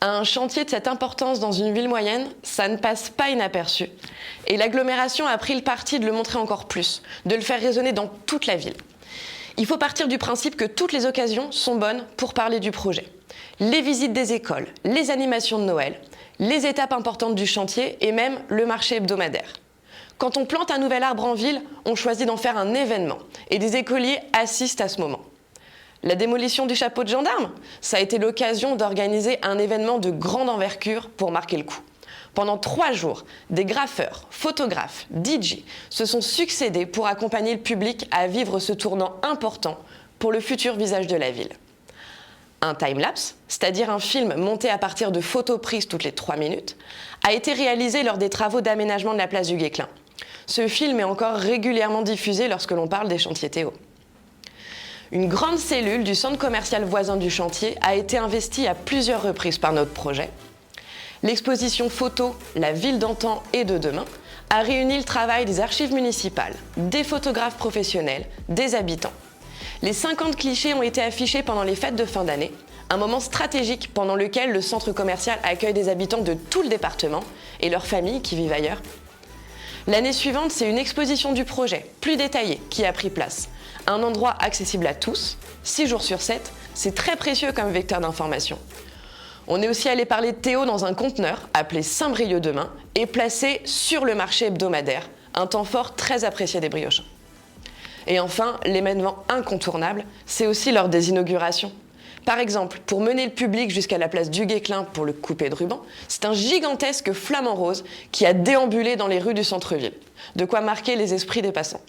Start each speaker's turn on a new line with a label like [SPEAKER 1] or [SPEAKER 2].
[SPEAKER 1] Un chantier de cette importance dans une ville moyenne, ça ne passe pas inaperçu. Et l'agglomération a pris le parti de le montrer encore plus, de le faire résonner dans toute la ville. Il faut partir du principe que toutes les occasions sont bonnes pour parler du projet. Les visites des écoles, les animations de Noël, les étapes importantes du chantier et même le marché hebdomadaire. Quand on plante un nouvel arbre en ville, on choisit d'en faire un événement et des écoliers assistent à ce moment. La démolition du chapeau de gendarme, ça a été l'occasion d'organiser un événement de grande envergure pour marquer le coup. Pendant 3 jours, des graffeurs, photographes, DJ se sont succédés pour accompagner le public à vivre ce tournant important pour le futur visage de la ville. Un time-lapse, c'est-à-dire un film monté à partir de photos prises toutes les 3 minutes, a été réalisé lors des travaux d'aménagement de la place du Guesclin. Ce film est encore régulièrement diffusé lorsque l'on parle des chantiers Théo. Une grande cellule du centre commercial voisin du chantier a été investie à plusieurs reprises par notre projet. L'exposition photo « La ville d'antan et de demain » a réuni le travail des archives municipales, des photographes professionnels, des habitants. Les 50 clichés ont été affichés pendant les fêtes de fin d'année, un moment stratégique pendant lequel le centre commercial accueille des habitants de tout le département et leurs familles qui vivent ailleurs. L'année suivante, c'est une exposition du projet, plus détaillée, qui a pris place. Un endroit accessible à tous, 6 jours sur 7, c'est très précieux comme vecteur d'information. On est aussi allé parler de Théo dans un conteneur, appelé Saint-Brieuc demain, et placé sur le marché hebdomadaire, un temps fort très apprécié des briochins. Et enfin, l'événement incontournable, c'est aussi lors des inaugurations. Par exemple, pour mener le public jusqu'à la place du Guesclin pour le couper de ruban, c'est un gigantesque flamant rose qui a déambulé dans les rues du centre-ville. De quoi marquer les esprits des passants.